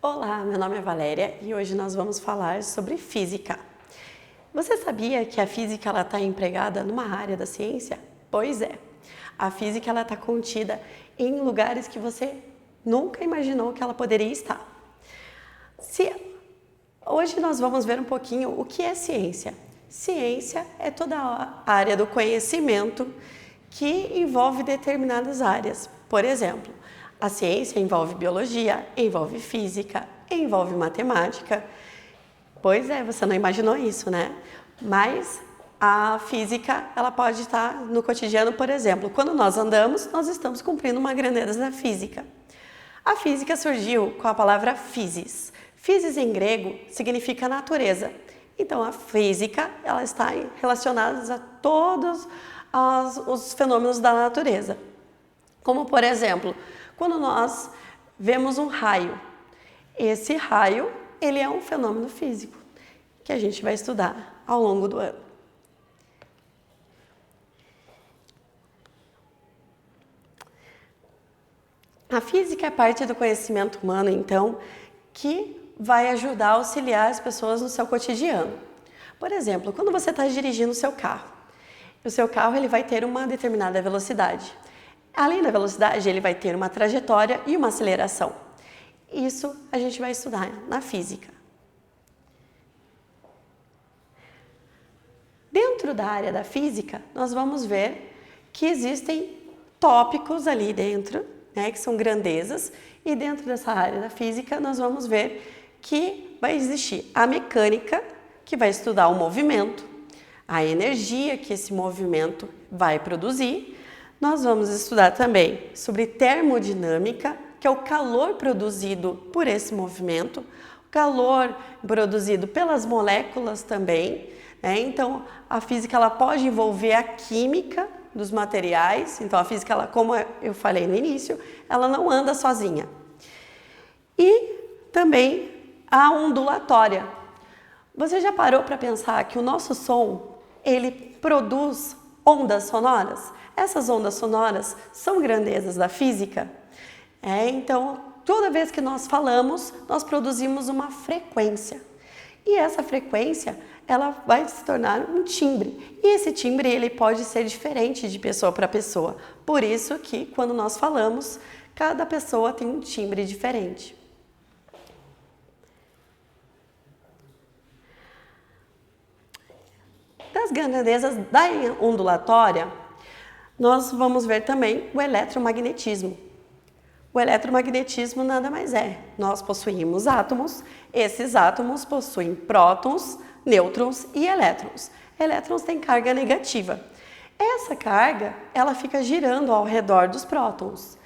Olá, meu nome é Valéria e hoje nós vamos falar sobre física. Você sabia que a física está empregada numa área da ciência? Pois é, a física está contida em lugares que você nunca imaginou que ela poderia estar. Hoje nós vamos ver um pouquinho o que é ciência. Ciência é toda a área do conhecimento que envolve determinadas áreas. Por exemplo, a ciência envolve biologia, envolve física, envolve matemática. Pois é, você não imaginou isso, né? Mas a física, ela pode estar no cotidiano, por exemplo, quando nós andamos, nós estamos cumprindo uma grandeza da física. A física surgiu com a palavra physis. Physis em grego significa natureza. Então a física, ela está relacionada a todos os fenômenos da natureza. Como, por exemplo, quando nós vemos um raio, esse raio, ele é um fenômeno físico que a gente vai estudar ao longo do ano. A física é parte do conhecimento humano, então, que vai ajudar a auxiliar as pessoas no seu cotidiano. Por exemplo, quando você está dirigindo o seu carro ele vai ter uma determinada velocidade. Além da velocidade, ele vai ter uma trajetória e uma aceleração. Isso a gente vai estudar na física. Dentro da área da física, nós vamos ver que existem tópicos ali dentro, né, que são grandezas, e dentro dessa área da física nós vamos ver que vai existir a mecânica, que vai estudar o movimento, a energia que esse movimento vai produzir. Nós vamos estudar também sobre termodinâmica, que é o calor produzido por esse movimento, o calor produzido pelas moléculas também, né? Então, a física ela pode envolver a química dos materiais. Então, a física, ela, como eu falei no início, ela não anda sozinha. E também a ondulatória. Você já parou para pensar que o nosso som, ele produz ondas sonoras? Essas ondas sonoras são grandezas da física. Então, toda vez que nós falamos, nós produzimos uma frequência. E essa frequência, ela vai se tornar um timbre. E esse timbre, ele pode ser diferente de pessoa para pessoa. Por isso que, quando nós falamos, cada pessoa tem um timbre diferente. Das grandezas da ondulatória, nós vamos ver também o eletromagnetismo. O eletromagnetismo nada mais é. Nós possuímos átomos, esses átomos possuem prótons, nêutrons e elétrons. Elétrons têm carga negativa. Essa carga, ela fica girando ao redor dos prótons.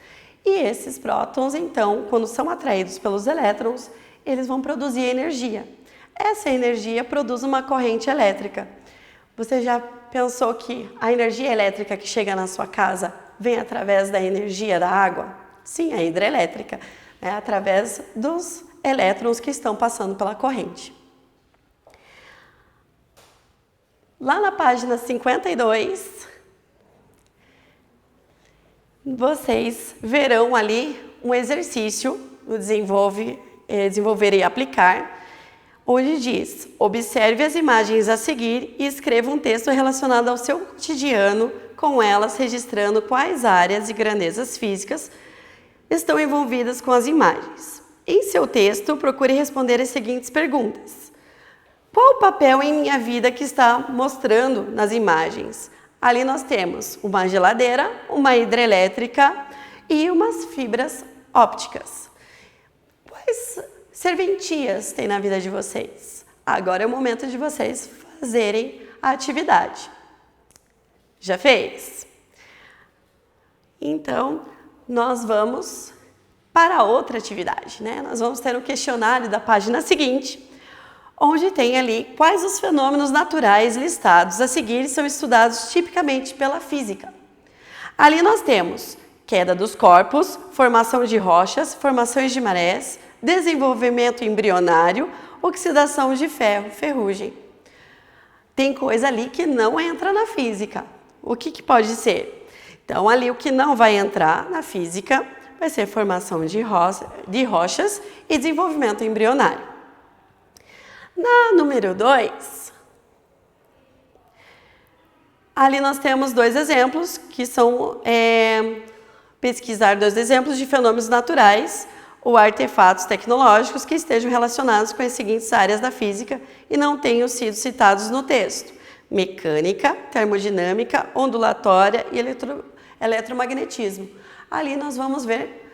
E esses prótons, então, quando são atraídos pelos elétrons, eles vão produzir energia. Essa energia produz uma corrente elétrica. Você já pensou que a energia elétrica que chega na sua casa vem através da energia da água? Sim, a hidrelétrica, através dos elétrons que estão passando pela corrente. Lá na página 52, vocês verão ali um exercício do desenvolver e aplicar, onde diz: observe as imagens a seguir e escreva um texto relacionado ao seu cotidiano, com elas registrando quais áreas e grandezas físicas estão envolvidas com as imagens. Em seu texto, procure responder as seguintes perguntas. Qual o papel em minha vida que está mostrando nas imagens? Ali nós temos uma geladeira, uma hidrelétrica e umas fibras ópticas. Quais serventias tem na vida de vocês? Agora é o momento de vocês fazerem a atividade. Já fez? Então, nós vamos para outra atividade, né? Nós vamos ter um questionário da página seguinte, onde tem ali quais os fenômenos naturais listados a seguir são estudados tipicamente pela física. Ali nós temos queda dos corpos, formação de rochas, formações de marés, desenvolvimento embrionário, oxidação de ferro, ferrugem. Tem coisa ali que não entra na física. O que pode ser? Então, ali o que não vai entrar na física vai ser formação de rochas e desenvolvimento embrionário. Na número 2, ali nós temos dois exemplos, que são pesquisar dois exemplos de fenômenos naturais ou artefatos tecnológicos que estejam relacionados com as seguintes áreas da física e não tenham sido citados no texto: mecânica, termodinâmica, ondulatória e eletromagnetismo. Ali nós vamos ver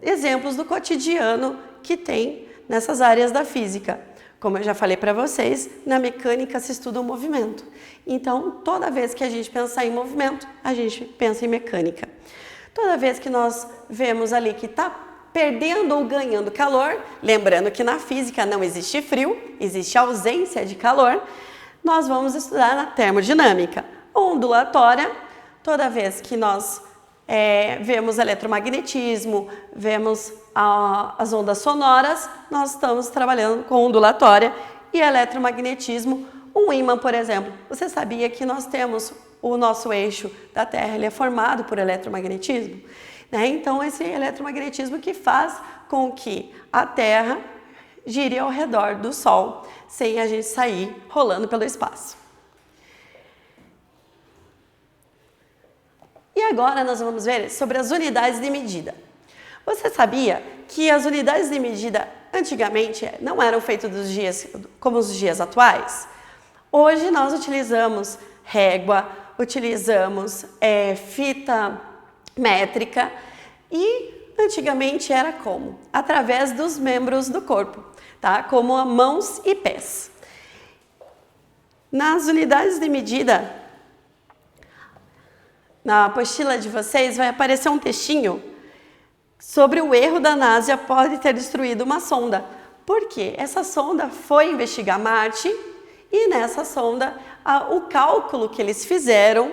exemplos do cotidiano que tem nessas áreas da física. Como eu já falei para vocês, na mecânica se estuda o movimento. Então, toda vez que a gente pensar em movimento, a gente pensa em mecânica. Toda vez que nós vemos ali que está perdendo ou ganhando calor, lembrando que na física não existe frio, existe ausência de calor, nós vamos estudar na termodinâmica. Ondulatória, toda vez que nós vemos eletromagnetismo, vemos as ondas sonoras, nós estamos trabalhando com ondulatória e eletromagnetismo. Um ímã, por exemplo, você sabia que nós temos o nosso eixo da Terra, ele é formado por eletromagnetismo? Né? Então, esse eletromagnetismo que faz com que a Terra gire ao redor do Sol, sem a gente sair rolando pelo espaço. E agora nós vamos ver sobre as unidades de medida. Você sabia que as unidades de medida antigamente não eram feitas como os dias atuais? Hoje nós utilizamos régua, utilizamos fita métrica e antigamente era como? Através dos membros do corpo, tá? Como mãos e pés. Nas unidades de medida, na apostila de vocês vai aparecer um textinho sobre o erro da NASA pode ter destruído uma sonda. Por quê? Essa sonda foi investigar Marte e nessa sonda o cálculo que eles fizeram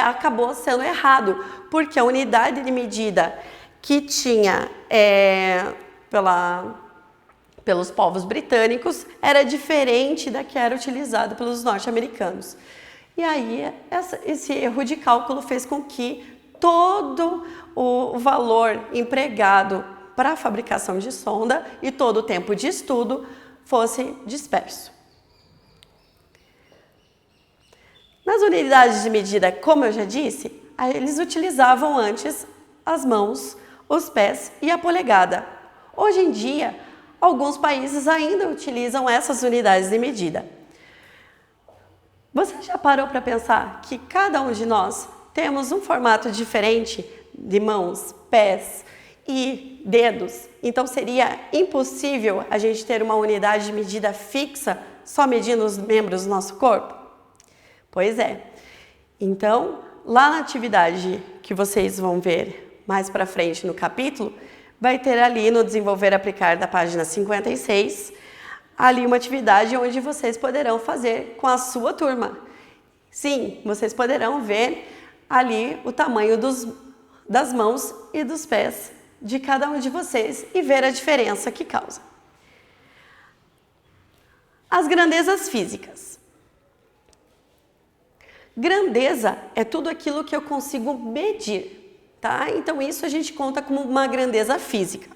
acabou sendo errado, porque a unidade de medida que tinha pelos povos britânicos era diferente da que era utilizada pelos norte-americanos. E aí, esse erro de cálculo fez com que todo o valor empregado para a fabricação de sonda e todo o tempo de estudo fosse disperso. Nas unidades de medida, como eu já disse, eles utilizavam antes as mãos, os pés e a polegada. Hoje em dia, alguns países ainda utilizam essas unidades de medida. Você já parou para pensar que cada um de nós temos um formato diferente de mãos, pés e dedos? Então seria impossível a gente ter uma unidade de medida fixa só medindo os membros do nosso corpo? Pois é. Então, lá na atividade que vocês vão ver mais para frente no capítulo, vai ter ali no Desenvolver e Aplicar da página 56, ali uma atividade onde vocês poderão fazer com a sua turma. Sim, vocês poderão ver ali o tamanho das mãos e dos pés de cada um de vocês e ver a diferença que causa. As grandezas físicas. Grandeza é tudo aquilo que eu consigo medir, tá? Então isso a gente conta como uma grandeza física.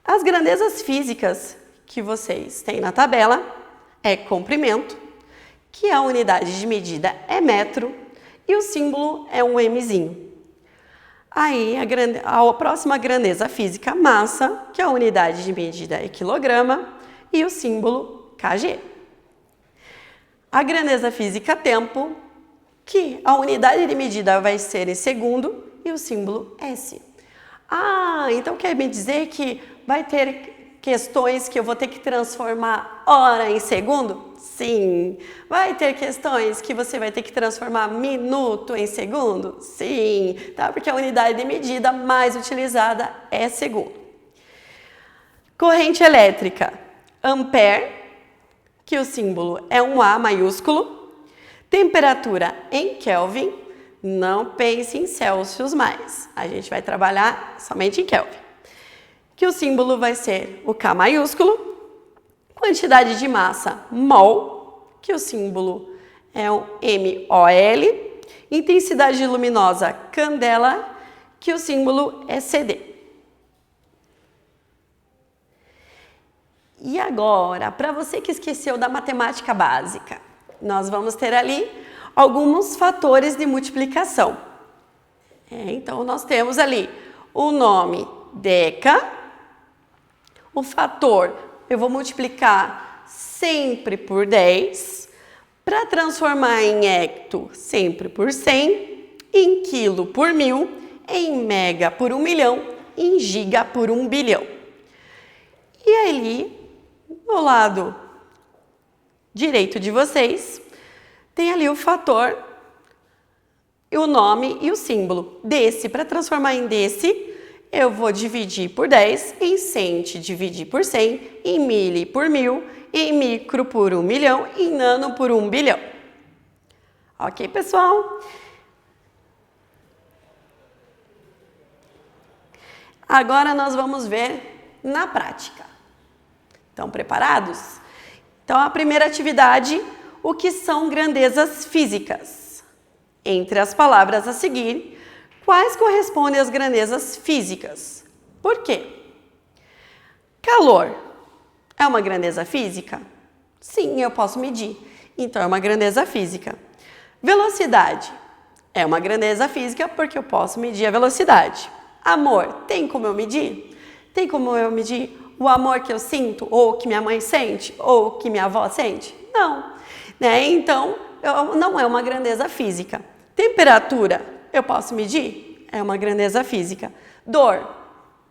As grandezas físicas que vocês têm na tabela é comprimento, que a unidade de medida é metro e o símbolo é um Mzinho. Aí a próxima grandeza física, massa, que a unidade de medida é quilograma e o símbolo kg. A grandeza física, tempo, que a unidade de medida vai ser em segundo e o símbolo S. Então quer me dizer que vai ter questões que eu vou ter que transformar hora em segundo? Sim. Vai ter questões que você vai ter que transformar minuto em segundo? Sim, tá? Porque a unidade de medida mais utilizada é segundo. Corrente elétrica, ampere, que o símbolo é um A maiúsculo. Temperatura em Kelvin, não pense em Celsius mais, a gente vai trabalhar somente em Kelvin. Que o símbolo vai ser o K maiúsculo. Quantidade de massa, mol, que o símbolo é o MOL. Intensidade luminosa, candela, que o símbolo é CD. E agora, para você que esqueceu da matemática básica, nós vamos ter ali alguns fatores de multiplicação. Então, nós temos ali o nome deca, o fator, eu vou multiplicar sempre por 10, para transformar em hecto, sempre por 100, em quilo por 1000, em mega por 1 milhão, em giga por 1 bilhão. E ali, no lado direito de vocês, tem ali o fator, o nome e o símbolo. Desse, para transformar em desse, eu vou dividir por 10, em cent dividir por 100, em mili por 1000, em micro por 1 milhão, em nano por 1 bilhão. Ok, pessoal? Agora nós vamos ver na prática. Estão preparados? Então, a primeira atividade, o que são grandezas físicas? Entre as palavras a seguir, quais correspondem às grandezas físicas? Por quê? Calor é uma grandeza física? Sim, eu posso medir. Então, é uma grandeza física. Velocidade é uma grandeza física porque eu posso medir a velocidade. Amor, tem como eu medir? Tem como eu medir o amor que eu sinto, ou que minha mãe sente, ou que minha avó sente? Não. Então, não é uma grandeza física. Temperatura, eu posso medir? É uma grandeza física. Dor,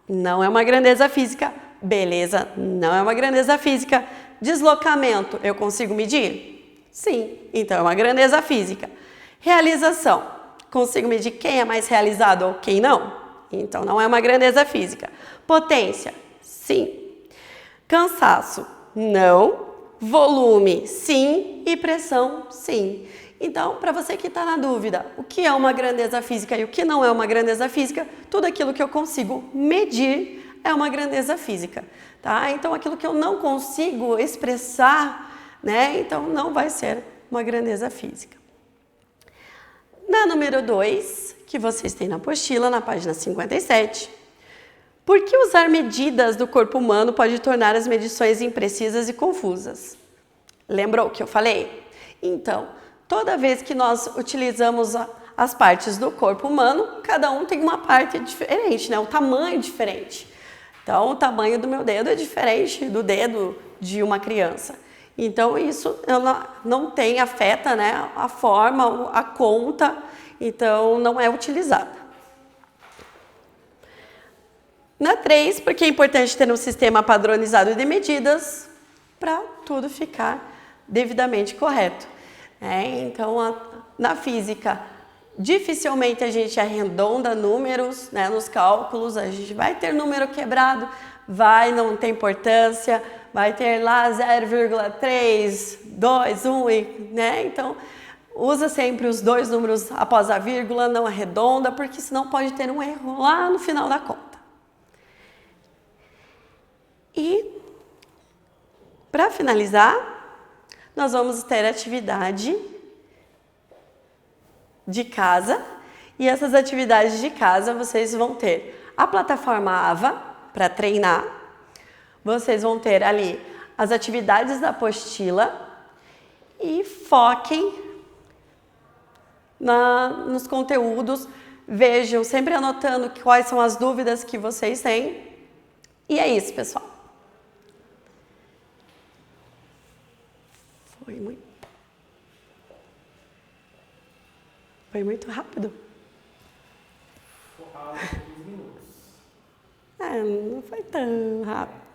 não é uma grandeza física. Beleza, não é uma grandeza física. Deslocamento, eu consigo medir? Sim, então é uma grandeza física. Realização, consigo medir quem é mais realizado ou quem não? Então não é uma grandeza física. Potência, sim. Cansaço, não. Volume, sim. E pressão, sim. Então, para você que está na dúvida, o que é uma grandeza física e o que não é uma grandeza física, tudo aquilo que eu consigo medir é uma grandeza física, tá? Então, aquilo que eu não consigo expressar, então não vai ser uma grandeza física. Na número 2, que vocês têm na apostila, na página 57, por que usar medidas do corpo humano pode tornar as medições imprecisas e confusas? Lembrou o que eu falei? Então, toda vez que nós utilizamos as partes do corpo humano, cada um tem uma parte diferente, um tamanho diferente. Então, o tamanho do meu dedo é diferente do dedo de uma criança. Então, isso não afeta a forma, a conta, então não é utilizada. Na 3, porque é importante ter um sistema padronizado de medidas para tudo ficar devidamente correto. Então, na física, dificilmente a gente arredonda números, nos cálculos, a gente vai ter número quebrado, não tem importância, vai ter lá 0,3, 2, 1, então usa sempre os dois números após a vírgula, não arredonda, porque senão pode ter um erro lá no final da conta. E, para finalizar, nós vamos ter atividade de casa. E essas atividades de casa, vocês vão ter a plataforma AVA para treinar. Vocês vão ter ali as atividades da apostila e foquem nos conteúdos. Vejam, sempre anotando quais são as dúvidas que vocês têm. E é isso, pessoal. Foi muito rápido. Não foi tão rápido.